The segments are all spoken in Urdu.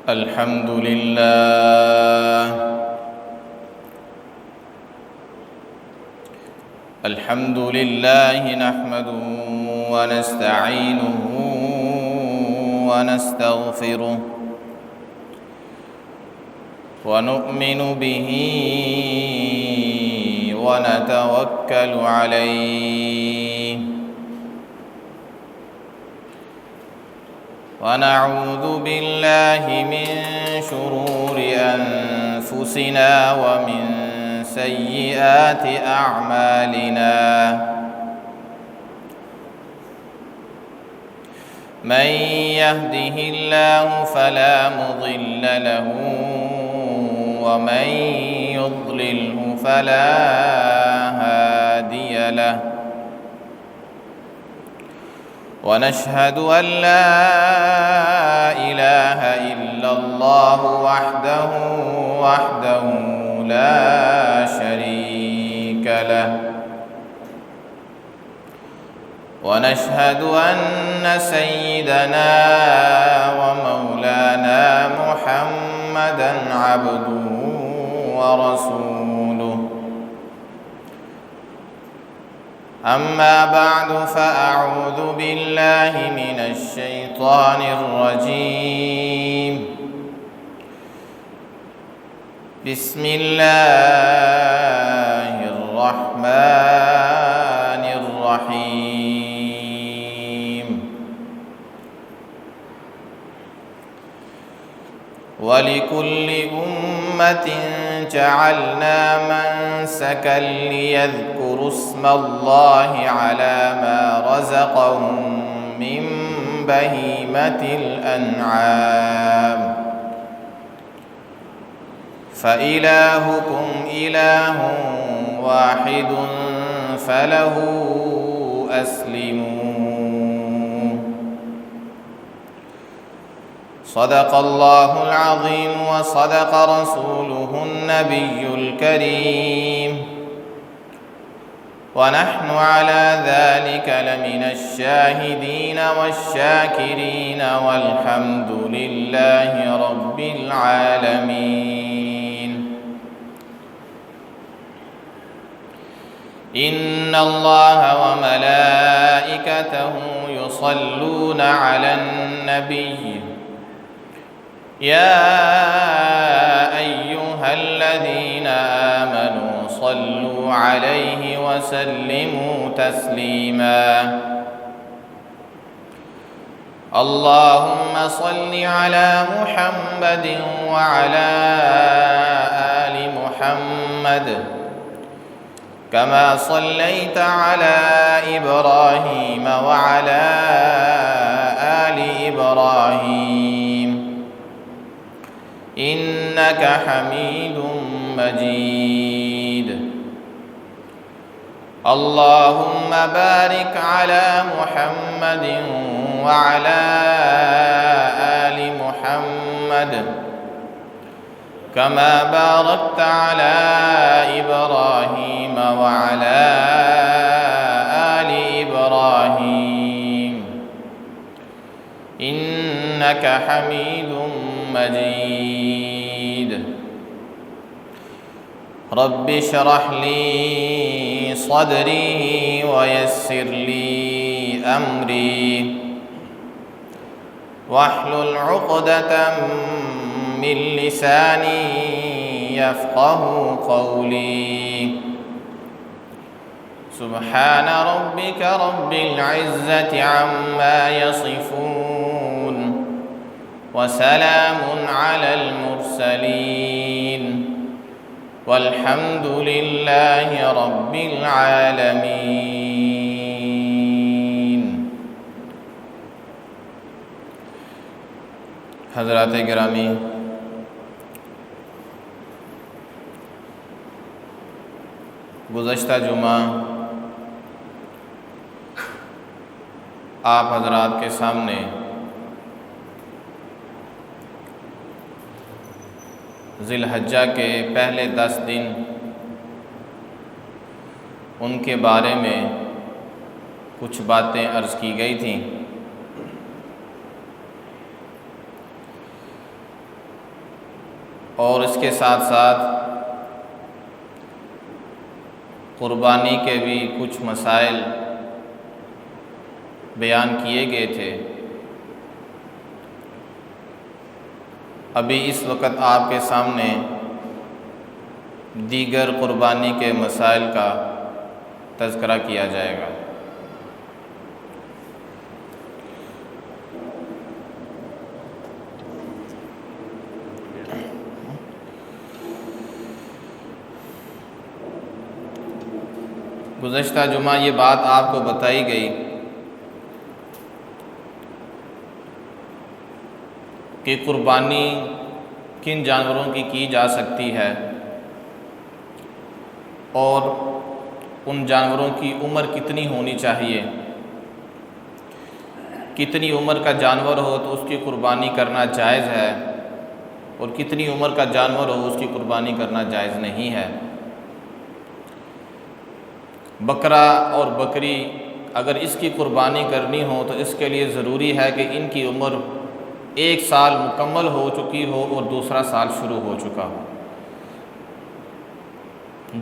الحمد لله نحمده ونستعينه ونستغفره ونؤمن به ونتوكل عليه ونعوذ بالله من شرور أنفسنا ومن سيئات أعمالنا من يهده الله فلا مضل له ومن يضلله فلا هادي له ونشهد أن لا إله إلا الله وحده لا شريك له ونشهد أن سيدنا ومولانا محمدًا عبده ورسوله أما بعد فأعوذ بالله من الشيطان الرجيم بسم الله الرحمن الرحيم ولكل أمة جعلنا منسكا ليذكروا اسم الله على ما رزقهم من بهيمة الأنعام فإلهكم إله واحد فله أسلموا صدق الله العظيم وصدق رسوله النبي الكريم ونحن على ذلك لمن الشاهدين والشاكرين والحمد لله رب العالمين إن الله وملائكته يصلون على النبي يا أيها الذين آمنوا صلوا عليه وسلموا تسليما اللهم صل على محمد وعلى آل محمد كما صليت على إبراهيم وعلى آل إبراهيم إنك حميد مجيد اللهم بارك على محمد وعلى آل محمد كما باركت على إبراهيم وعلى آل إبراهيم إنك حميد مجيد رب اشرح لي صدري ويسر لي أمري واحلل عقدة من لساني يفقه قولي سبحان ربك رب العزة عما يصفون وسلام على المرسلين والحمد لله رب العالمين حضرات گرامی، گزشتہ جمعہ آپ حضرات کے سامنے ذی الحجہ کے پہلے 10 دن ان کے بارے میں کچھ باتیں عرض کی گئی تھیں۔ اور اس کے ساتھ ساتھ قربانی کے بھی کچھ مسائل بیان کیے گئے تھے۔ ابھی اس وقت آپ کے سامنے دیگر قربانی کے مسائل کا تذکرہ کیا جائے گا۔ گزشتہ جمعہ یہ بات آپ کو بتائی گئی کہ قربانی کن جانوروں کی جا سکتی ہے اور ان جانوروں کی عمر کتنی ہونی چاہیے، کتنی عمر کا جانور ہو تو اس کی قربانی کرنا جائز ہے اور کتنی عمر کا جانور ہو اس کی قربانی کرنا جائز نہیں ہے۔ بکرا اور بکری اگر اس کی قربانی کرنی ہو تو اس کے لیے ضروری ہے کہ ان کی عمر 1 سال مکمل ہو چکی ہو اور دوسرا سال شروع ہو چکا ہو۔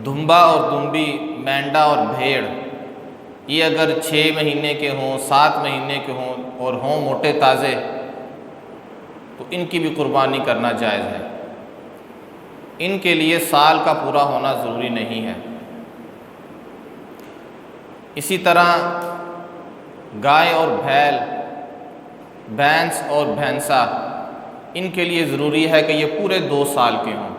دمبا اور دمبی، مینڈا اور بھیڑ یہ اگر 6 مہینے کے ہوں، 7 مہینے کے ہوں اور ہوں موٹے تازے تو ان کی بھی قربانی کرنا جائز ہے۔ ان کے لیے سال کا پورا ہونا ضروری نہیں ہے۔ اسی طرح گائے اور بھیل، بھینس اور بھینسا، ان کے لیے ضروری ہے کہ یہ پورے 2 سال کے ہوں،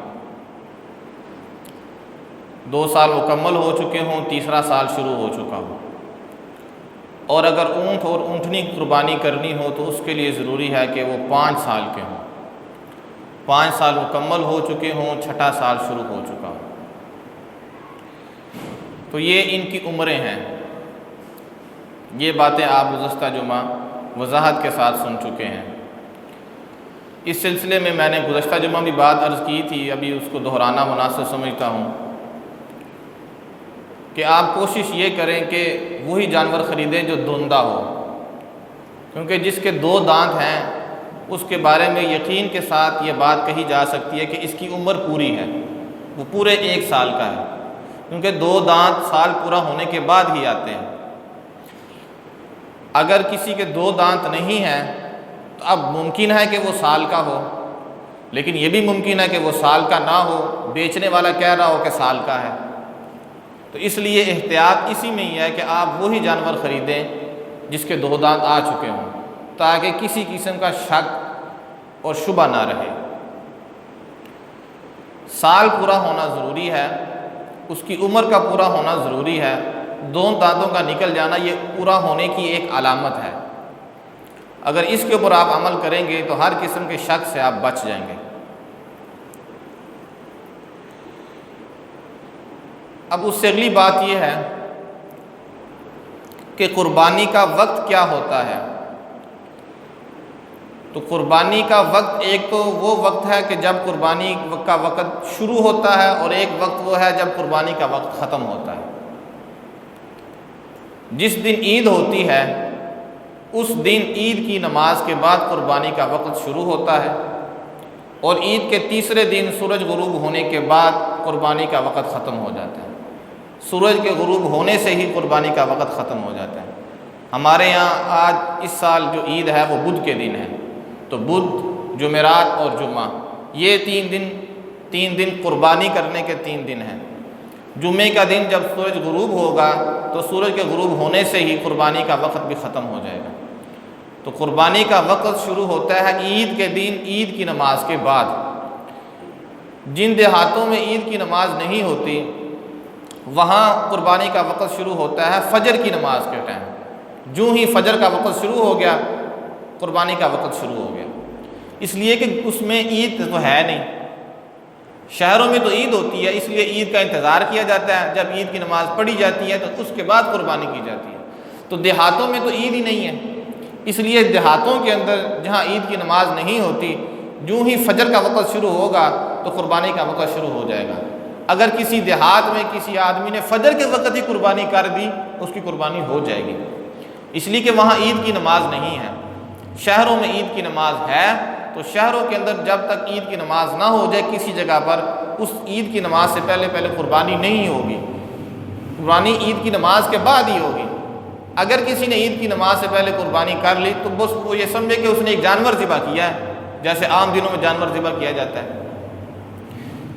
2 سال مکمل ہو چکے ہوں، تیسرا سال شروع ہو چکا ہو۔ اور اگر اونٹ اور اونٹنی قربانی کرنی ہو تو اس کے لیے ضروری ہے کہ وہ 5 سال کے ہوں، 5 سال مکمل ہو چکے ہوں، 6واں سال شروع ہو چکا ہو۔ تو یہ ان کی عمریں ہیں۔ یہ باتیں آپ گزشتہ جمعہ وضاحت کے ساتھ سن چکے ہیں۔ اس سلسلے میں نے گزشتہ جمعہ بھی بات عرض کی تھی، ابھی اس کو دہرانا مناسب سمجھتا ہوں کہ آپ کوشش یہ کریں کہ وہی جانور خریدیں جو دوندہ ہو، کیونکہ جس کے 2 دانت ہیں اس کے بارے میں یقین کے ساتھ یہ بات کہی جا سکتی ہے کہ اس کی عمر پوری ہے، وہ پورے 1 سال کا ہے، کیونکہ 2 دانت سال پورا ہونے کے بعد ہی آتے ہیں۔ اگر کسی کے 2 دانت نہیں ہیں تو اب ممکن ہے کہ وہ سال کا ہو، لیکن یہ بھی ممکن ہے کہ وہ سال کا نہ ہو، بیچنے والا کہہ رہا ہو کہ سال کا ہے۔ تو اس لیے احتیاط اسی میں ہی ہے کہ آپ وہی جانور خریدیں جس کے 2 دانت آ چکے ہوں، تاکہ کسی قسم کا شک اور شبہ نہ رہے۔ سال پورا ہونا ضروری ہے، اس کی عمر کا پورا ہونا ضروری ہے۔ 2 دانتوں کا نکل جانا یہ پورا ہونے کی ایک علامت ہے۔ اگر اس کے اوپر آپ عمل کریں گے تو ہر قسم کے شک سے آپ بچ جائیں گے۔ اب اس سے اگلی بات یہ ہے کہ قربانی کا وقت کیا ہوتا ہے۔ تو قربانی کا وقت ایک تو وہ وقت ہے کہ جب قربانی کا وقت شروع ہوتا ہے، اور ایک وقت وہ ہے جب قربانی کا وقت ختم ہوتا ہے۔ جس دن عید ہوتی ہے اس دن عید کی نماز کے بعد قربانی کا وقت شروع ہوتا ہے، اور عید کے تیسرے دن سورج غروب ہونے کے بعد قربانی کا وقت ختم ہو جاتا ہے۔ سورج کے غروب ہونے سے ہی قربانی کا وقت ختم ہو جاتا ہے۔ ہمارے یہاں آج اس سال جو عید ہے وہ بدھ کے دن ہے، تو بدھ، جمعرات اور جمعہ یہ 3 دن قربانی کرنے کے 3 دن ہیں۔ جمعے کا دن جب سورج غروب ہوگا تو سورج کے غروب ہونے سے ہی قربانی کا وقت بھی ختم ہو جائے گا۔ تو قربانی کا وقت شروع ہوتا ہے عید کے دن، عید کی نماز کے بعد۔ جن دیہاتوں میں عید کی نماز نہیں ہوتی وہاں قربانی کا وقت شروع ہوتا ہے فجر کی نماز کے ٹائم۔ جو ہی فجر کا وقت شروع ہو گیا قربانی کا وقت شروع ہو گیا، اس لیے کہ اس میں عید تو ہے نہیں۔ شہروں میں تو عید ہوتی ہے، اس لیے عید کا انتظار کیا جاتا ہے، جب عید کی نماز پڑھی جاتی ہے تو اس کے بعد قربانی کی جاتی ہے۔ تو دیہاتوں میں تو عید ہی نہیں ہے، اس لیے دیہاتوں کے اندر جہاں عید کی نماز نہیں ہوتی، جو ہی فجر کا وقت شروع ہوگا تو قربانی کا وقت شروع ہو جائے گا۔ اگر کسی دیہات میں کسی آدمی نے فجر کے وقت ہی قربانی کر دی اس کی قربانی ہو جائے گی، اس لیے کہ وہاں عید کی نماز نہیں ہے۔ شہروں میں عید کی نماز ہے، تو شہروں کے اندر جب تک عید کی نماز نہ ہو جائے کسی جگہ پر، اس عید کی نماز سے پہلے قربانی نہیں ہوگی، قربانی عید کی نماز کے بعد ہی ہوگی۔ اگر کسی نے عید کی نماز سے پہلے قربانی کر لی تو بس وہ یہ سمجھے کہ اس نے ایک جانور ذبح کیا ہے، جیسے عام دنوں میں جانور ذبح کیا جاتا ہے۔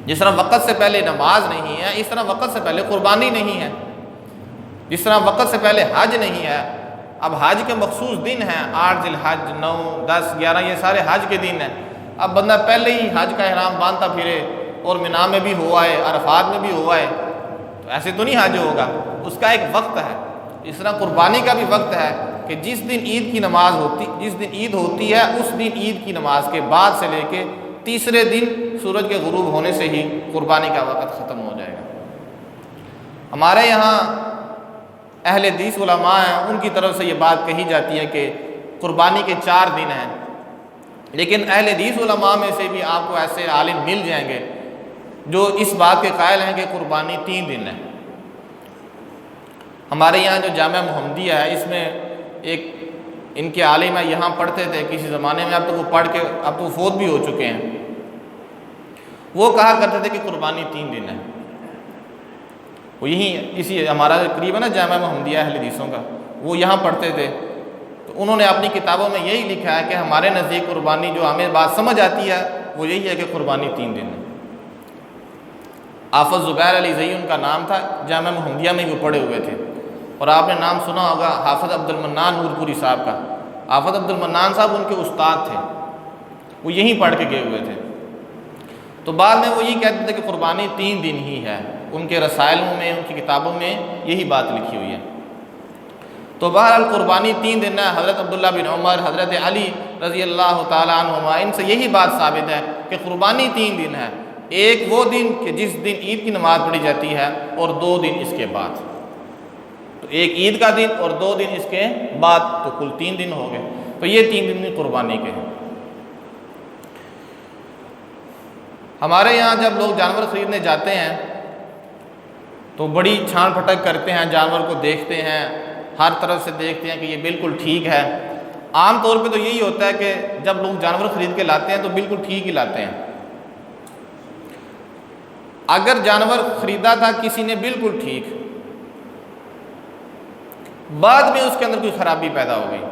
جس طرح وقت سے پہلے نماز نہیں ہے، اس طرح وقت سے پہلے قربانی نہیں ہے۔ جس طرح وقت سے پہلے حج نہیں ہے، اب حج کے مخصوص دن ہیں، 8 ذی الحج، 9، 10، 11، یہ سارے حج کے دن ہیں۔ اب بندہ پہلے ہی حج کا احرام باندھتا پھرے اور مینا میں بھی ہوا ہے، عرفات میں بھی ہوا ہے، تو ایسے تو نہیں حج ہوگا، اس کا ایک وقت ہے۔ اس طرح قربانی کا بھی وقت ہے کہ جس دن عید کی نماز ہوتی، جس دن عید ہوتی ہے، اس دن عید کی نماز کے بعد سے لے کے تیسرے دن سورج کے غروب ہونے سے ہی قربانی کا وقت ختم ہو جائے گا۔ ہمارے یہاں اہل حدیث علماء ہیں، ان کی طرف سے یہ بات کہی جاتی ہے کہ قربانی کے 4 دن ہیں، لیکن اہل حدیث علماء میں سے بھی آپ کو ایسے عالم مل جائیں گے جو اس بات کے قائل ہیں کہ قربانی 3 دن ہے۔ ہمارے یہاں جو جامعہ محمدیہ ہے، اس میں ایک ان کے عالم ہیں، یہاں پڑھتے تھے کسی زمانے میں، اب تو وہ پڑھ کے اب تو فوت بھی ہو چکے ہیں۔ وہ کہا کرتے تھے کہ قربانی 3 دن ہے۔ وہ یہیں اسی ہمارا قریب ہے نا جامعہ محمدیہ اہل حدیثوں کا، وہ یہاں پڑھتے تھے، تو انہوں نے اپنی کتابوں میں یہی لکھا ہے کہ ہمارے نزدیک قربانی جو ہمیں بات سمجھ آتی ہے وہ یہی ہے کہ قربانی 3 دن ہے۔ حافظ زبیر علی زئی ان کا نام تھا، جامعہ محمدیہ میں وہ پڑھے ہوئے تھے، اور آپ نے نام سنا ہوگا حافظ عبد المنان نور پوری صاحب کا۔ حافظ عبد المنان صاحب ان کے استاد تھے، وہ یہیں پڑھ کے گئے ہوئے تھے۔ تو بعد میں وہ یہ کہتے تھے کہ قربانی 3 دن ہی ہے، ان کے رسائلوں میں، ان کی کتابوں میں یہی بات لکھی ہوئی ہے۔ تو بہرحال قربانی 3 دن ہے۔ حضرت عبداللہ بن عمر، حضرت علی رضی اللہ تعالیٰ عنہما، ان سے یہی بات ثابت ہے کہ قربانی 3 دن ہے۔ ایک وہ دن کہ جس دن عید کی نماز پڑھی جاتی ہے، اور 2 دن اس کے بعد، تو ایک عید کا دن اور 2 دن اس کے بعد، تو کل 3 دن ہو گئے۔ تو یہ 3 دن قربانی کے ہیں۔ ہمارے یہاں جب لوگ جانور خریدنے جاتے ہیں تو بڑی چھان پھٹک کرتے ہیں، جانور کو دیکھتے ہیں، ہر طرف سے دیکھتے ہیں کہ یہ بالکل ٹھیک ہے۔ عام طور پہ تو یہی ہوتا ہے کہ جب لوگ جانور خرید کے لاتے ہیں تو بالکل ٹھیک ہی لاتے ہیں۔ اگر جانور خریدا تھا کسی نے بالکل ٹھیک، بعد میں اس کے اندر کوئی خرابی پیدا ہو گئی،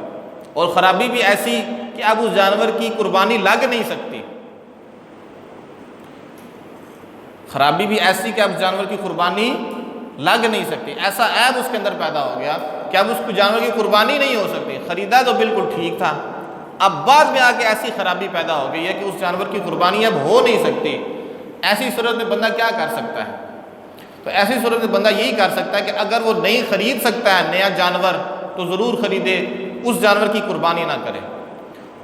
اور خرابی بھی ایسی کہ اب اس جانور کی قربانی لگ نہیں سکتی، خرابی بھی ایسی کہ اب جانور کی قربانی لگ نہیں سکتی، ایسا عیب اس کے اندر پیدا ہو گیا کہ اب اس کو جانور کی قربانی نہیں ہو سکتی۔ خریدا تو بالکل ٹھیک تھا، اب بعد میں آ کے ایسی خرابی پیدا ہو گئی ہے کہ اس جانور کی قربانی اب ہو نہیں سکتی۔ ایسی صورت میں بندہ کیا کر سکتا ہے؟ تو ایسی صورت میں بندہ یہی کر سکتا ہے کہ اگر وہ نہیں خرید سکتا ہے نیا جانور تو ضرور خریدے، اس جانور کی قربانی نہ کرے،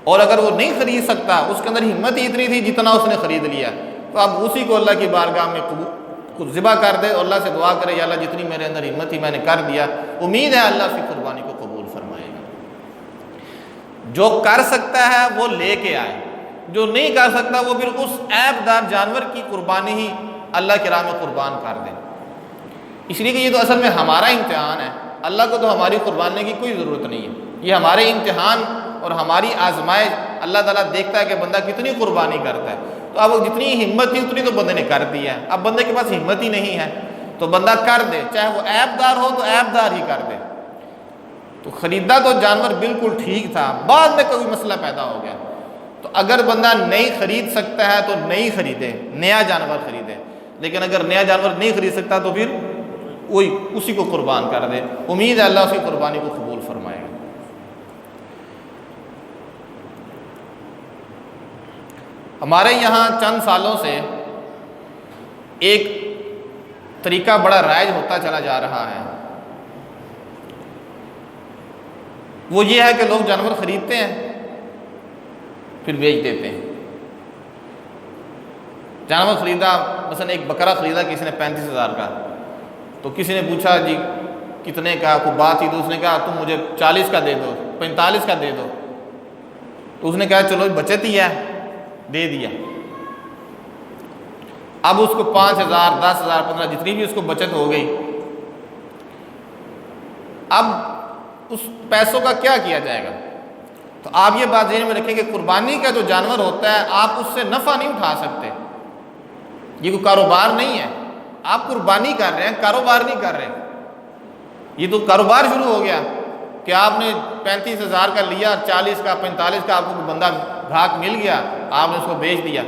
اور اگر وہ نہیں خرید سکتا، اس کے اندر ہمت ہی اتنی تھی جتنا اس نے خرید لیا، تو اب اسی کو اللہ کی بارگاہ میں ذبح کر دے اور اللہ سے دعا کرے، یا اللہ جتنی میرے اندر ہمت تھی میں نے کر دیا، امید ہے اللہ اس کی قربانی کو قبول فرمائے گا۔ جو کر سکتا ہے وہ لے کے آئے، جو نہیں کر سکتا وہ پھر اس عیب دار جانور کی قربانی ہی اللہ کی راہ میں قربان کر دے۔ اس لیے کہ یہ تو اصل میں ہمارا امتحان ہے، اللہ کو تو ہماری قربانی کی کوئی ضرورت نہیں ہے، یہ ہمارے امتحان اور ہماری آزمائش، اللہ تعالیٰ دیکھتا ہے کہ بندہ کتنی قربانی کرتا ہے۔ تو اب جتنی ہمت تھی اتنی تو بندے نے کر دی ہے، اب بندے کے پاس ہمت ہی نہیں ہے تو بندہ کر دے، چاہے وہ عیب دار ہو تو عیب دار ہی کر دے۔ تو خریدا تو جانور بالکل ٹھیک تھا، بعد میں کوئی مسئلہ پیدا ہو گیا، تو اگر بندہ نہیں خرید سکتا ہے تو نہیں خریدے، نیا جانور خریدے، لیکن اگر نیا جانور نہیں خرید سکتا تو پھر وہی اسی کو قربان کر دے، امید ہے اللہ اس کی قربانی کو قبول فرمائے گا۔ ہمارے یہاں چند سالوں سے ایک طریقہ بڑا رائج ہوتا چلا جا رہا ہے، وہ یہ ہے کہ لوگ جانور خریدتے ہیں پھر بیچ دیتے ہیں۔ جانور خریدا، مثلا ایک بکرا خریدا کسی نے 35,000 کا، تو کسی نے پوچھا جی کتنے کا، کوئی بات ہی، تو اس نے کہا تم مجھے 40 کا دے دو، 45 کا دے دو، تو اس نے کہا چلو بچت ہی ہے، دے دیا۔ اب اس کو 5,000 10,000 15 جتنی بھی اس کو بچت ہو گئی، اب اس پیسوں کا کیا کیا جائے گا؟ تو آپ یہ بات ذہن میں رکھیں کہ قربانی کا جو جانور ہوتا ہے آپ اس سے نفع نہیں اٹھا سکتے، یہ کوئی کاروبار نہیں ہے، آپ قربانی کر رہے ہیں، کاروبار نہیں کر رہے۔ یہ تو کاروبار شروع ہو گیا کہ آپ نے 35,000 کا لیا، 40 کا 45 کا آپ کو بندہ گراہک مل گیا، آپ نے اس کو بیچ دیا۔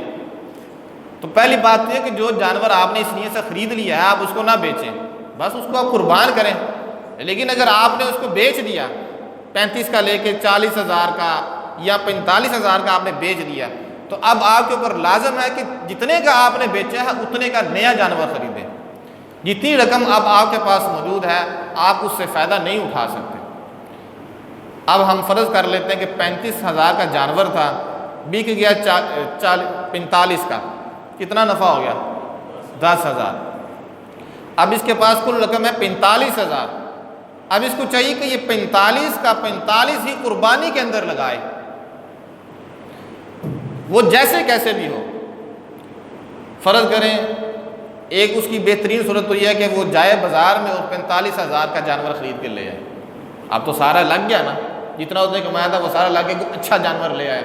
تو پہلی بات یہ ہے کہ جو جانور آپ نے اس نیت سے خرید لیا ہے آپ اس کو نہ بیچیں، بس اس کو آپ قربان کریں۔ لیکن اگر آپ نے اس کو بیچ دیا، 35 کا لے کے 40,000 کا یا 45,000 کا آپ نے بیچ دیا، تو اب آپ کے اوپر لازم ہے کہ جتنے کا آپ نے بیچا ہے اتنے کا نیا جانور خریدیں۔ جتنی رقم اب آپ کے پاس موجود ہے آپ اس سے فائدہ نہیں اٹھا سکتے۔ اب ہم فرض کر لیتے ہیں کہ 35,000 کا جانور تھا، بک گیا 45 کا، کتنا نفع ہو گیا؟ 10,000۔ اب اس کے پاس کل رقم ہے 45,000۔ اب اس کو چاہیے کہ یہ 45 کا 45 ہی قربانی کے اندر لگائے، وہ جیسے کیسے بھی ہو۔ فرض کریں ایک اس کی بہترین صورت تو یہ ہے کہ وہ جائے بازار میں اور 45,000 کا جانور خرید کے لے آئے۔ اب تو سارا لگ گیا نا، جتنا اس نے کمایا تھا وہ سارا لگ کے اچھا جانور لے آئے۔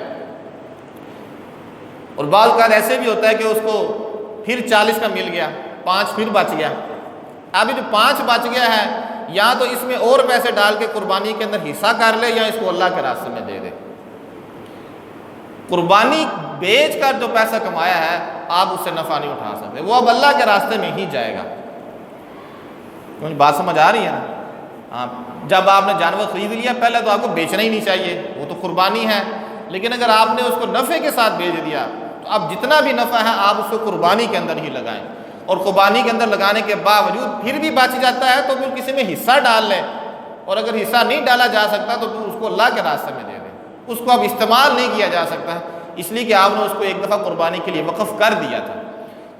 اور بعض اوقات ایسے بھی ہوتا ہے کہ اس کو پھر 40 کا مل گیا، 5 پھر بچ گیا۔ اب جو 5 بچ گیا ہے یا تو اس میں اور پیسے ڈال کے قربانی کے اندر حصہ کر لے یا اس کو اللہ کے راستے میں دے دے۔ قربانی بیچ کر جو پیسہ کمایا ہے آپ اس سے نفع نہیں اٹھا سکتے، وہ اب اللہ کے راستے میں ہی جائے گا۔ مجھے بات سمجھ آ رہی ہے نا؟ ہاں، جب آپ نے جانور خرید لیا پہلے تو آپ کو بیچنا ہی نہیں چاہیے، وہ تو قربانی ہے۔ لیکن اگر آپ نے اس کو نفع کے ساتھ بیچ دیا تو اب جتنا بھی نفع ہے آپ اس کو قربانی کے اندر ہی لگائیں، اور قربانی کے اندر لگانے کے باوجود پھر بھی بچ جاتا ہے تو پھر کسی میں حصہ ڈال لیں، اور اگر حصہ نہیں ڈالا جا سکتا تو پھر اس کو اللہ کے راستے میں دے دیں۔ اس کو اب استعمال نہیں کیا جا سکتا اس لیے کہ آپ نے اس کو ایک دفعہ قربانی کے لیے وقف کر دیا تھا۔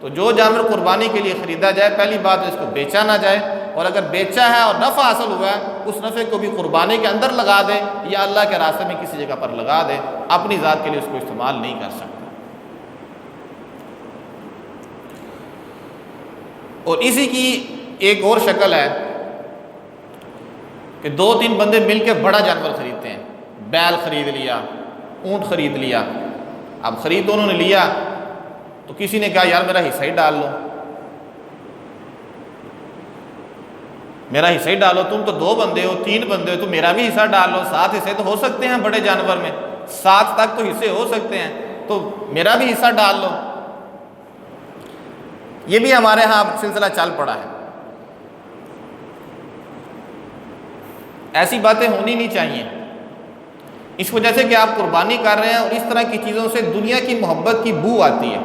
تو جو جانور قربانی کے لیے خریدا جائے پہلی بات اس کو بیچا نہ جائے، اور اگر بیچا ہے اور نفع حاصل ہوا ہے اس نفع کو بھی قربانی کے اندر لگا دے یا اللہ کے راستے میں کسی جگہ پر لگا دے، اپنی ذات کے لیے اس کو استعمال نہیں کر سکتا۔ اور اسی کی ایک اور شکل ہے کہ 2-3 بندے مل کے بڑا جانور خریدتے ہیں، بیل خرید لیا، اونٹ خرید لیا۔ اب خرید تو انہوں نے لیا تو کسی نے کہا یار میرا حصہ ہی ڈال لو، میرا حصہ ہی ڈالو، تم تو 2 بندے ہو 3 بندے ہو تو میرا بھی حصہ ڈال لو، 7 حصے تو ہو سکتے ہیں بڑے جانور میں، 7 تک تو حصے ہو سکتے ہیں، تو میرا بھی حصہ ڈال لو۔ یہ بھی ہمارے ہاں سلسلہ چل پڑا ہے۔ ایسی باتیں ہونی نہیں چاہیے، اس وجہ سے کہ آپ قربانی کر رہے ہیں اور اس طرح کی چیزوں سے دنیا کی محبت کی بو آتی ہے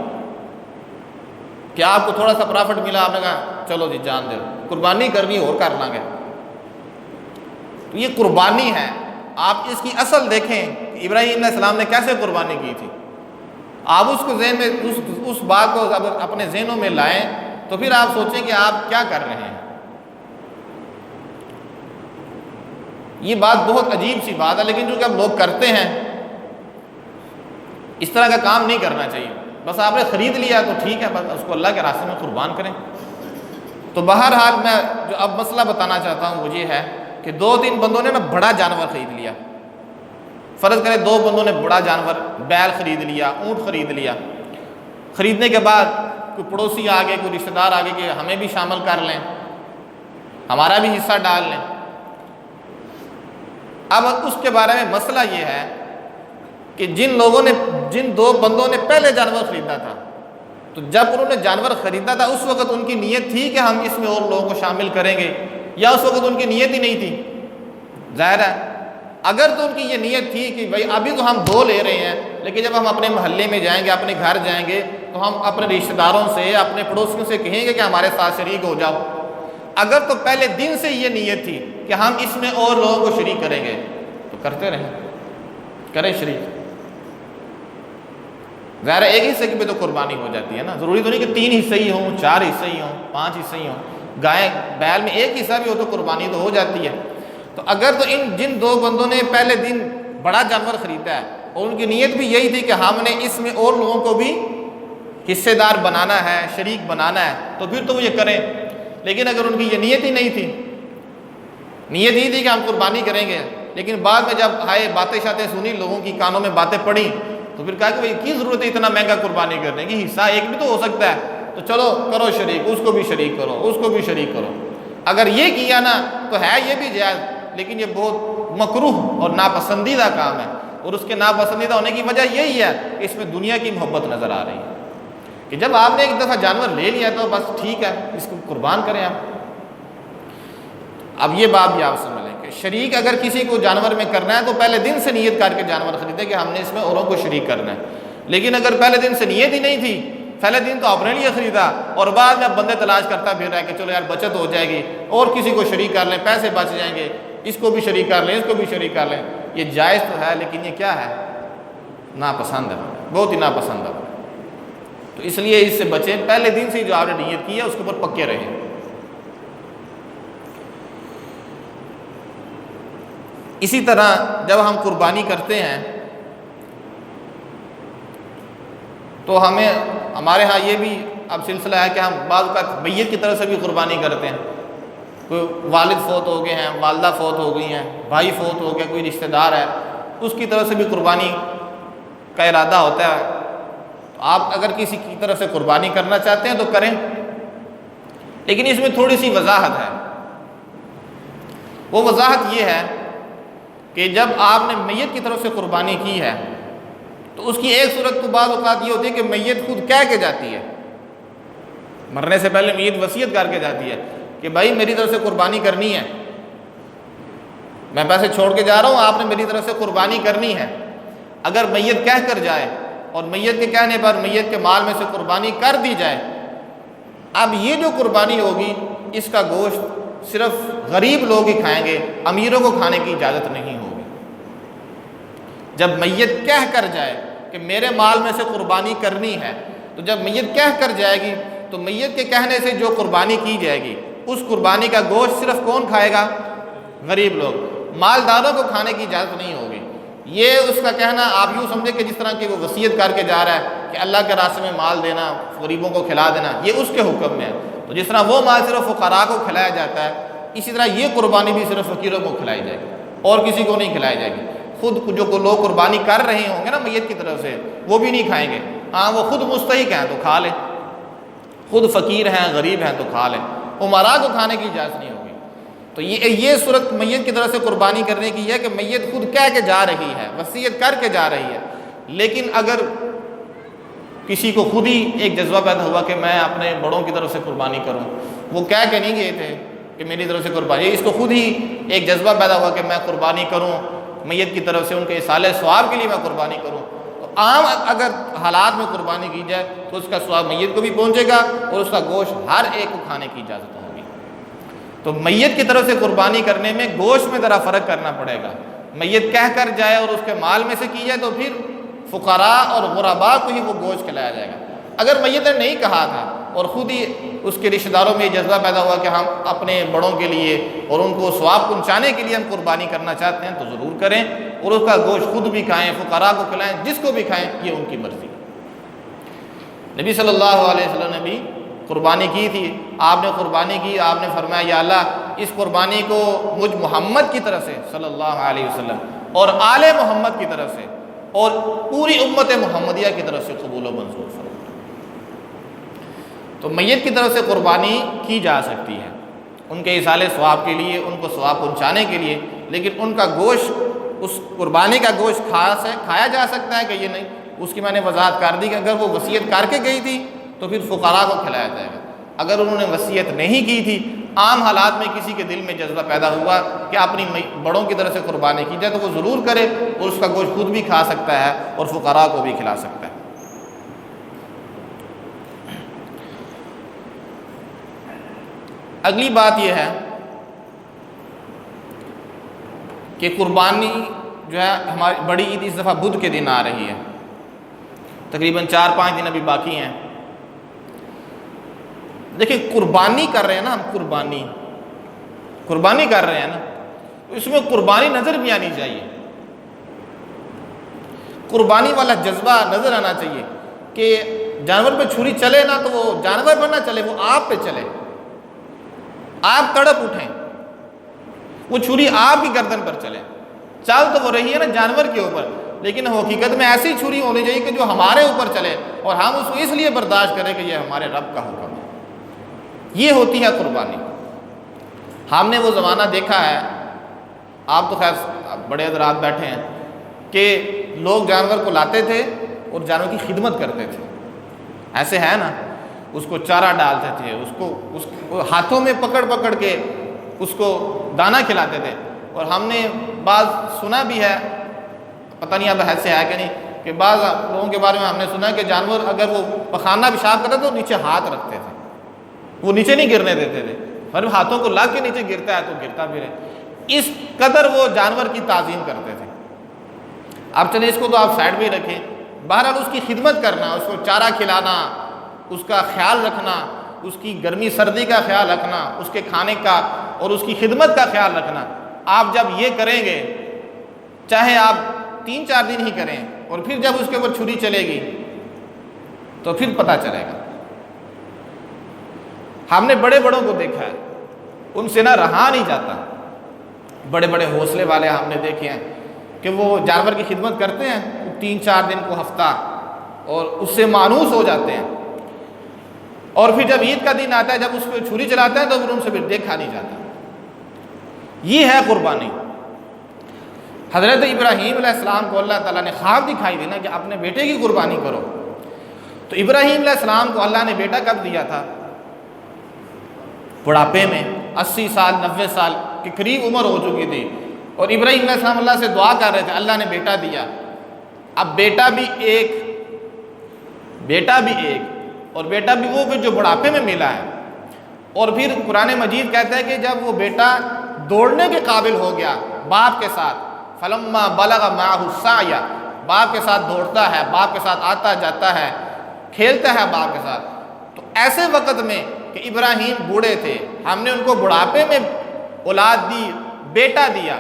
کہ آپ کو تھوڑا سا پرافٹ ملا، آپ نے کہا چلو جی جان دے، قربانی کرنی اور کر لیں گے۔ تو یہ قربانی ہے، آپ اس کی اصل دیکھیں کہ ابراہیم علیہ السلام نے کیسے قربانی کی تھی۔ آپ اس کو ذہن میں اس بات کو اپنے ذہنوں میں لائیں تو پھر آپ سوچیں کہ آپ کیا کر رہے ہیں۔ یہ بات بہت عجیب سی بات ہے، لیکن جو کہ اب لوگ کرتے ہیں، اس طرح کا کام نہیں کرنا چاہیے۔ بس آپ نے خرید لیا تو ٹھیک ہے، بس اس کو اللہ کے راستے میں قربان کریں۔ تو بہرحال میں جو اب مسئلہ بتانا چاہتا ہوں وہ یہ ہے کہ 2-3 بندوں نے نا بڑا جانور خرید لیا۔ فرض کریں 2 بندوں نے بڑا جانور بیل خرید لیا، اونٹ خرید لیا۔ خریدنے کے بعد کوئی پڑوسی آگے، کوئی رشتہ دار آگے کہ ہمیں بھی شامل کر لیں، ہمارا بھی حصہ ڈال لیں۔ اب اس کے بارے میں مسئلہ یہ ہے کہ جن 2 بندوں نے پہلے جانور خریدا تھا، تو جب انہوں نے جانور خریدا تھا اس وقت ان کی نیت تھی کہ ہم اس میں اور لوگوں کو شامل کریں گے، یا اس وقت ان کی نیت ہی نہیں تھی؟ ظاہر ہے اگر تو ان کی یہ نیت تھی کہ بھائی ابھی تو ہم 2 لے رہے ہیں، لیکن جب ہم اپنے محلے میں جائیں گے، اپنے گھر جائیں گے تو ہم اپنے رشتہ داروں سے، اپنے پڑوسیوں سے کہیں گے کہ ہمارے ساتھ شریک ہو جاؤ۔ اگر تو پہلے دن سے یہ نیت تھی کہ ہم اس میں اور لوگوں کو شریک کریں گے تو کرتے رہیں، کریں شریک۔ ظاہر ایک حصے کی بھی تو قربانی ہو جاتی ہے نا، ضروری تو نہیں کہ 3 حصے ہی ہوں، 4 حصے ہی ہوں، 5 حصے ہی ہوں۔ گائے بیل میں 1 حصہ بھی ہو تو قربانی تو ہو جاتی ہے۔ تو اگر تو جن 2 بندوں نے پہلے دن بڑا جانور خریدا ہے اور ان کی نیت بھی یہی تھی کہ ہم نے اس میں اور لوگوں کو بھی حصے دار بنانا ہے، شریک بنانا ہے، تو پھر تو وہ یہ کریں۔ لیکن اگر ان کی یہ نیت ہی نہیں تھی، نیت ہی تھی کہ ہم قربانی کریں گے لیکن بعد میں جب آئے باتیں شاتیں سنی، لوگوں کی کانوں میں باتیں پڑیں، تو پھر کہا کہ بھائی کی ضرورت ہے اتنا مہنگا قربانی کرنے کی، حصہ ایک بھی تو ہو سکتا ہے، تو چلو کرو شریک، اس کو بھی شریک کرو، اس کو بھی شریک کرو۔ اگر یہ کیا نا تو ہے یہ بھی جائز، لیکن یہ بہت مکروہ اور ناپسندیدہ کام ہے، اور اس کے ناپسندیدہ ہونے کی وجہ یہی ہے کہ اس میں دنیا کی محبت نظر آ رہی ہے، کہ جب آپ نے ایک دفعہ جانور لے لیا تو بس ٹھیک ہے، اس کو قربان کریں آپ۔ اب یہ بات بھی آپ سمجھ لیں کہ شریک اگر کسی کو جانور میں کرنا ہے تو پہلے دن سے نیت کر کے جانور خریدے کہ ہم نے اس میں اوروں کو شریک کرنا ہے، لیکن اگر پہلے دن سے نیت ہی نہیں تھی، پہلے دن تو اپنے لیے خریدا اور بعد میں بندے تلاش کرتا پھر رہا ہے کہ چلو یار بچت ہو جائے گی اور کسی کو شریک کر لیں، پیسے بچ جائیں گے، اس کو بھی شریک کر لیں، اس کو بھی شریک کر لیں، یہ جائز تو ہے لیکن یہ کیا ہے؟ ناپسند ہے، بہت ہی ناپسند ہے۔ تو اس لیے اس سے بچیں، پہلے دن سے جو آپ نے نیت کی ہے اس کے اوپر پکے رہیں۔ اسی طرح جب ہم قربانی کرتے ہیں تو ہمارے ہاں یہ بھی اب سلسلہ ہے کہ ہم بعض اوقات میت کی طرف سے بھی قربانی کرتے ہیں، کوئی والد فوت ہو گئے ہیں، والدہ فوت ہو گئی ہیں، بھائی فوت ہو گیا، کوئی رشتہ دار ہے، اس کی طرف سے بھی قربانی کا ارادہ ہوتا ہے۔ آپ اگر کسی کی طرف سے قربانی کرنا چاہتے ہیں تو کریں، لیکن اس میں تھوڑی سی وضاحت ہے۔ وہ وضاحت یہ ہے کہ جب آپ نے میت کی طرف سے قربانی کی ہے تو اس کی ایک صورت تو بعض اوقات یہ ہوتی ہے کہ میت خود کہہ کے جاتی ہے، مرنے سے پہلے میت وصیت کر کے جاتی ہے کہ بھائی میری طرف سے قربانی کرنی ہے، میں پیسے چھوڑ کے جا رہا ہوں، آپ نے میری طرف سے قربانی کرنی ہے۔ اگر میت کہہ کر جائے اور میت کے کہنے پر میت کے مال میں سے قربانی کر دی جائے، اب یہ جو قربانی ہوگی اس کا گوشت صرف غریب لوگ ہی کھائیں گے، امیروں کو کھانے کی اجازت نہیں ہوگی۔ جب میت کہہ کر جائے کہ میرے مال میں سے قربانی کرنی ہے، تو جب میت کہہ کر جائے گی تو میت کے کہنے سے جو قربانی کی جائے گی اس قربانی کا گوشت صرف کون کھائے گا؟ غریب لوگ، مالداروں کو کھانے کی اجازت نہیں ہوگی۔ یہ اس کا کہنا آپ یوں سمجھے کہ جس طرح کہ وہ وصیت کر کے جا رہا ہے کہ اللہ کے راستے میں مال دینا، غریبوں کو کھلا دینا، یہ اس کے حکم میں ہے۔ تو جس طرح وہ مال صرف فقراء کو کھلایا جاتا ہے، اسی طرح یہ قربانی بھی صرف فقیروں کو کھلائی جائے گی اور کسی کو نہیں کھلائی جائے گی۔ خود جو لوگ قربانی کر رہے ہوں گے نا میت کی طرف سے، وہ بھی نہیں کھائیں گے، ہاں وہ خود مستحق ہیں تو کھا لیں، خود فقیر ہیں غریب ہیں تو کھا لیں، امراء کو کھانے کی اجازت نہیں ہوگی۔ تو یہ صورت میت کی طرف سے قربانی کرنے کی ہے کہ میت خود کہہ کے جا رہی ہے، وصیت کر کے جا رہی ہے، لیکن اگر کسی کو خود ہی ایک جذبہ پیدا ہوا کہ میں اپنے بڑوں کی طرف سے قربانی کروں، وہ کہہ کے نہیں گئے تھے کہ میری طرف سے قربانی، اس کو خود ہی ایک جذبہ پیدا ہوا کہ میں قربانی کروں، میت کی طرف سے ان کے اصالہ ثواب کے لیے میں قربانی کروں، تو عام اگر حالات میں قربانی کی جائے تو اس کا ثواب میت کو بھی پہنچے گا اور اس کا گوشت ہر ایک کو کھانے کی اجازت ہوگی۔ تو میت کی طرف سے قربانی کرنے میں گوشت میں ذرا فرق کرنا پڑے گا، میت کہہ کر جائے اور اس کے مال میں سے کی جائے تو پھر فقراء اور غرباء کو ہی وہ گوشت کھلایا جائے گا۔ اگر میت نے نہیں کہا تھا اور خود ہی اس کے رشتہ داروں میں یہ جذبہ پیدا ہوا کہ ہم اپنے بڑوں کے لیے اور ان کو ثواب پہنچانے کے لیے ہم قربانی کرنا چاہتے ہیں تو ضرور کریں، اور اس کا گوشت خود بھی کھائیں، فقراء کو کھلائیں، جس کو بھی کھائیں، یہ ان کی مرضی۔ نبی صلی اللہ علیہ وسلم نے بھی قربانی کی تھی، آپ نے قربانی کی، آپ نے فرمایا یا اللہ اس قربانی کو مجھ محمد کی طرف سے صلی اللہ علیہ وسلم اور آل محمد کی طرف سے اور پوری امت محمدیہ کی طرف سے قبول و منظور فرما۔ تو میت کی طرف سے قربانی کی جا سکتی ہے ان کے اصالہ ثواب کے لیے، ان کو ثواب پہنچانے کے لیے، لیکن ان کا گوشت، اس قربانی کا گوشت کھایا جا سکتا ہے کہ یہ نہیں، اس کی میں نے وضاحت کر دی کہ اگر وہ وصیت کر کے گئی تھی تو پھر فقراء کو کھلایا جائے گا، اگر انہوں نے وصیت نہیں کی تھی، عام حالات میں کسی کے دل میں جذبہ پیدا ہوا کہ اپنی بڑوں کی طرف سے قربانی کی جائے تو وہ ضرور کرے، اور اس کا گوشت خود بھی کھا سکتا ہے اور فقراء کو بھی کھلا سکتا ہے۔ اگلی بات یہ ہے کہ قربانی جو ہے ہماری بڑی عید اس دفعہ بدھ کے دن آ رہی ہے، تقریباً 4-5 دن ابھی باقی ہیں۔ دیکھیں قربانی کر رہے ہیں نا ہم، قربانی کر رہے ہیں نا، تو اس میں قربانی نظر بھی آنی چاہیے، قربانی والا جذبہ نظر آنا چاہیے کہ جانور پہ چھری چلے نا تو وہ جانور پر نہ چلے، وہ آپ پہ چلے، آپ تڑپ اٹھیں، وہ چھری آپ کی گردن پر چلے، چال تو وہ رہی ہے نا جانور کے اوپر، لیکن حقیقت میں ایسی چھری ہونی چاہیے کہ جو ہمارے اوپر چلے اور ہم اس کو اس لیے برداشت کریں کہ یہ ہمارے رب کا حکم ہے۔ یہ ہوتی ہے قربانی۔ ہم نے وہ زمانہ دیکھا ہے، آپ تو خیر بڑے حضرات بیٹھے ہیں، کہ لوگ جانور کو لاتے تھے اور جانور کی خدمت کرتے تھے، ایسے ہے نا، اس کو چارہ ڈالتے تھے، اس کو ہاتھوں میں پکڑ پکڑ کے اس کو دانہ کھلاتے تھے۔ اور ہم نے بعض سنا بھی ہے، پتہ نہیں اب ایسے ہے کہ نہیں، کہ بعض لوگوں کے بارے میں ہم نے سنا ہے کہ جانور اگر وہ پخانہ پیشاب کرتا تو نیچے ہاتھ رکھتے تھے، وہ نیچے نہیں گرنے دیتے تھے، اور ہاتھوں کو لا کے نیچے گرتا ہے تو گرتا بھی رہے، اس قدر وہ جانور کی تعظیم کرتے تھے۔ اب چلیں اس کو تو آپ سائڈ میں ہی رکھیں، بہرحال اس کی خدمت کرنا، اس کو چارہ کھلانا، اس کا خیال رکھنا، اس کی گرمی سردی کا خیال رکھنا، اس کے کھانے کا اور اس کی خدمت کا خیال رکھنا، آپ جب یہ کریں گے، چاہے آپ 3-4 دن ہی کریں، اور پھر جب اس کے اوپر چھری چلے گی تو پھر پتہ چلے گا۔ ہم نے بڑے بڑوں کو دیکھا ہے، ان سے نہ رہا نہیں جاتا، بڑے بڑے حوصلے والے ہم نے دیکھے ہیں کہ وہ جانور کی خدمت کرتے ہیں 3-4 دن کو ہفتہ، اور اس سے مانوس ہو جاتے ہیں، اور پھر جب عید کا دن آتا ہے، جب اس پہ چھری چلاتے ہیں تو پھر ان سے پھر دیکھا نہیں جاتا۔ یہ ہے قربانی۔ حضرت ابراہیم علیہ السلام کو اللہ تعالیٰ نے خواب دکھائی دی نا کہ اپنے بیٹے کی قربانی کرو، تو ابراہیم علیہ السلام کو اللہ نے بیٹا کب دیا تھا؟ بڑھاپے میں، 80 سال 90 سال کے قریب عمر ہو چکی تھی، اور ابراہیم علیہ السلام اللہ سے دعا کر رہے تھے، اللہ نے بیٹا دیا۔ اب بیٹا بھی ایک اور بیٹا بھی وہ جو بڑھاپے میں ملا ہے، اور پھر قرآن مجید کہتا ہے کہ جب وہ بیٹا دوڑنے کے قابل ہو گیا باپ کے ساتھ، فلما بلغ معه السعی، باپ کے ساتھ دوڑتا ہے، باپ کے ساتھ آتا جاتا ہے، کھیلتا ہے باپ کے ساتھ، تو ایسے وقت میں کہ ابراہیم بوڑھے تھے، ہم نے ان کو بڑھاپے میں اولاد دی، بیٹا دیا،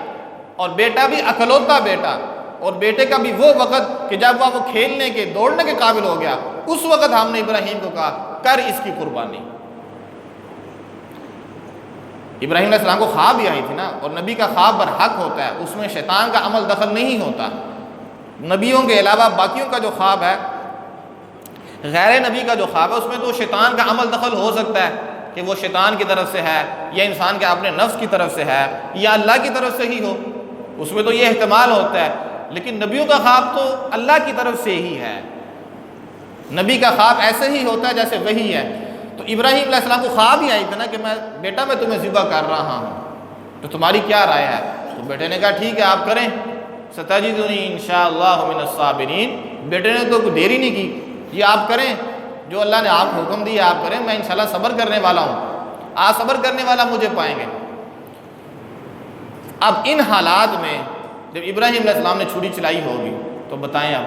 اور بیٹا بھی اکلوتا بیٹا، اور بیٹے کا بھی وہ وقت کہ جب وہ کھیلنے کے دوڑنے کے قابل ہو گیا، اس وقت ہم نے ابراہیم کو کہا کر اس کی قربانی۔ ابراہیم علیہ السلام کو خواب بھی آئی تھی نا، اور نبی کا خواب برحق ہوتا ہے، اس میں شیطان کا عمل دخل نہیں ہوتا۔ نبیوں کے علاوہ باقیوں کا جو خواب ہے، غیر نبی کا جو خواب ہے، اس میں تو شیطان کا عمل دخل ہو سکتا ہے کہ وہ شیطان کی طرف سے ہے، یا انسان کے اپنے نفس کی طرف سے ہے، یا اللہ کی طرف سے ہی ہو، اس میں تو یہ احتمال ہوتا ہے۔ لیکن نبیوں کا خواب تو اللہ کی طرف سے ہی ہے، نبی کا خواب ایسے ہی ہوتا ہے جیسے وہی ہے۔ تو ابراہیم علیہ السلام کو خواب ہی آئی تھی نا کہ بیٹا میں تمہیں ذبح کر رہا ہوں، تو تمہاری کیا رائے ہے؟ تو بیٹے نے کہا ٹھیک ہے آپ کریں، ستجدنی انشاءاللہ من الصابرین۔ بیٹے نے تو کوئی دیری نہیں کی، یہ آپ کریں، جو اللہ نے آپ کو حکم دیا آپ کریں، میں انشاءاللہ صبر کرنے والا ہوں، آپ صبر کرنے والا مجھے پائیں گے۔ اب ان حالات میں جب ابراہیم علیہ السلام نے چھری چلائی ہوگی تو بتائیں اب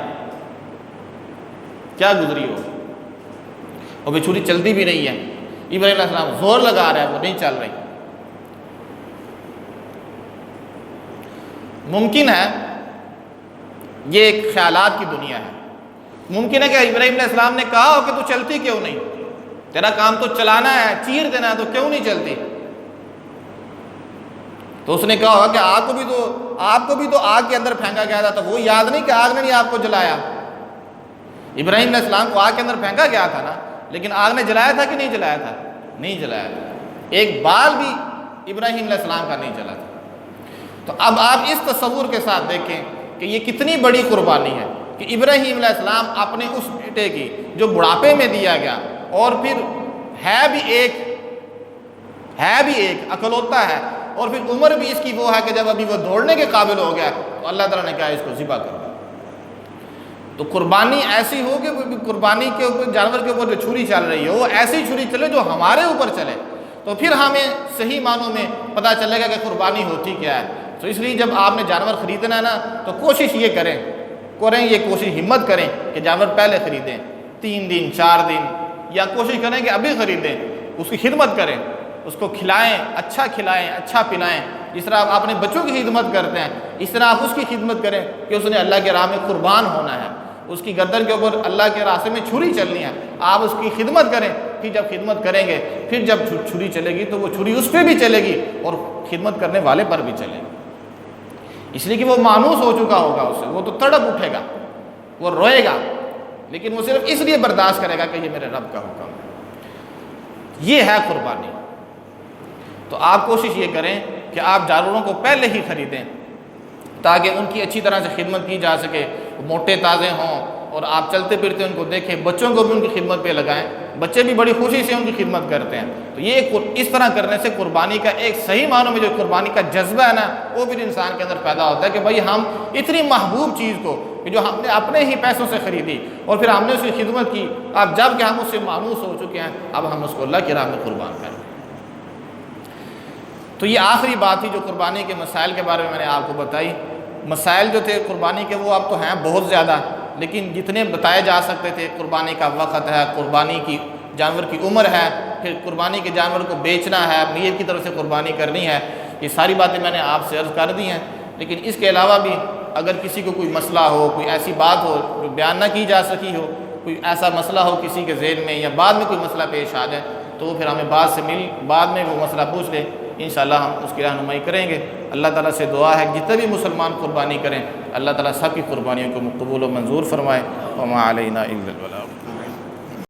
کیا گزری ہو، اور وہ چھری چلتی بھی نہیں ہے، ابراہیم علیہ السلام زور لگا رہا ہے، وہ نہیں چل رہی۔ ممکن ہے، یہ ایک خیالات کی دنیا ہے، ممکن ہے کہ ابراہیم علیہ السلام نے کہا ہو کہ تو چلتی کیوں نہیں، تیرا کام تو چلانا ہے، چیر دینا ہے، تو کیوں نہیں چلتی؟ تو اس نے کہا ہوگا کہ آپ کو بھی تو آگ کے اندر پھینکا گیا تھا، تو وہ یاد نہیں کہ آگ نے نہیں آپ کو جلایا؟ ابراہیم علیہ السلام کو آگ کے اندر پھینکا گیا تھا نا، لیکن آگ نے جلایا تھا کہ نہیں جلایا تھا؟ نہیں جلایا تھا، ایک بال بھی ابراہیم علیہ السلام کا نہیں جلا تھا۔ تو اب آپ اس تصور کے ساتھ دیکھیں کہ یہ کتنی بڑی قربانی ہے کہ ابراہیم علیہ السلام اپنے اس بیٹے کی جو بڑھاپے میں دیا گیا، اور پھر ہے بھی ایک اکلوتا ہے، اور پھر عمر بھی اس کی وہ ہے کہ جب ابھی وہ دوڑنے کے قابل ہو گیا، تو اللہ تعالیٰ نے کہا اس کو ذبح کر دو۔ تو قربانی ایسی ہو کہ قربانی کے اوپر، جانور کے اوپر جو چھری چل رہی ہو وہ ایسی چھری چلے جو ہمارے اوپر چلے، تو پھر ہمیں صحیح معنوں میں پتہ چلے گا کہ قربانی ہوتی کیا ہے۔ تو اس لیے جب آپ نے جانور خریدنا ہے نا، تو کوشش یہ کریں یہ کوشش ہمت کریں کہ جانور پہلے خریدیں، 3 دن 4 دن، یا کوشش کریں کہ ابھی خریدیں، اس کی خدمت کریں، اس کو کھلائیں، اچھا پلائیں۔ جس طرح آپ اپنے بچوں کی خدمت کرتے ہیں، اس طرح آپ اس کی خدمت کریں کہ اس نے اللہ کے راہ میں قربان ہونا ہے، اس کی گردن کے اوپر اللہ کے راستے میں چھری چلنی ہے، آپ اس کی خدمت کریں۔ پھر جب خدمت کریں گے، پھر جب چھری چلے گی تو وہ چھری اس پہ بھی چلے گی اور خدمت کرنے والے پر بھی چلے گی۔ اس لیے کہ وہ مانوس ہو چکا ہوگا اس سے، وہ تو تڑپ اٹھے گا، وہ روئے گا، لیکن وہ صرف اس لیے برداشت کرے گا کہ یہ میرے رب کا حکم ہے۔ یہ ہے قربانی۔ تو آپ کوشش یہ کریں کہ آپ جانوروں کو پہلے ہی خریدیں تاکہ ان کی اچھی طرح سے خدمت کی جا سکے، وہ موٹے تازے ہوں اور آپ چلتے پھرتے ان کو دیکھیں، بچوں کو بھی ان کی خدمت پہ لگائیں، بچے بھی بڑی خوشی سے ان کی خدمت کرتے ہیں۔ تو یہ اس طرح کرنے سے قربانی کا ایک صحیح معنوں میں جو قربانی کا جذبہ ہے نا، وہ بھی انسان کے اندر پیدا ہوتا ہے کہ بھائی ہم اتنی محبوب چیز کو کہ جو ہم نے اپنے ہی پیسوں سے خریدی اور پھر ہم نے اس کی خدمت کی، اب جب کہ ہم اس سے مانوس ہو چکے ہیں، اب ہم اس کو اللہ کی راہ میں قربان کریں۔ تو یہ آخری بات تھی جو قربانی کے مسائل کے بارے میں میں نے آپ کو بتائی۔ مسائل جو تھے قربانی کے وہ اب تو ہیں بہت زیادہ، لیکن جتنے بتائے جا سکتے تھے، قربانی کا وقت ہے، قربانی کی جانور کی عمر ہے، پھر قربانی کے جانور کو بیچنا ہے، میت کی طرف سے قربانی کرنی ہے، یہ ساری باتیں میں نے آپ سے عرض کر دی ہیں۔ لیکن اس کے علاوہ بھی اگر کسی کو کوئی مسئلہ ہو، کوئی ایسی بات ہو جو بیان نہ کی جا سکی ہو، کوئی ایسا مسئلہ ہو کسی کے ذہن میں یا بعد میں کوئی مسئلہ پیش آ جائے، تو وہ پھر ہمیں بعد میں وہ مسئلہ پوچھ لے، انشاءاللہ ہم اس کی رہنمائی کریں گے۔ اللہ تعالیٰ سے دعا ہے کہ جتنے بھی مسلمان قربانی کریں، اللہ تعالیٰ سب کی قربانیوں کو قبول و منظور فرمائے۔ وما علینا الا البلاغ۔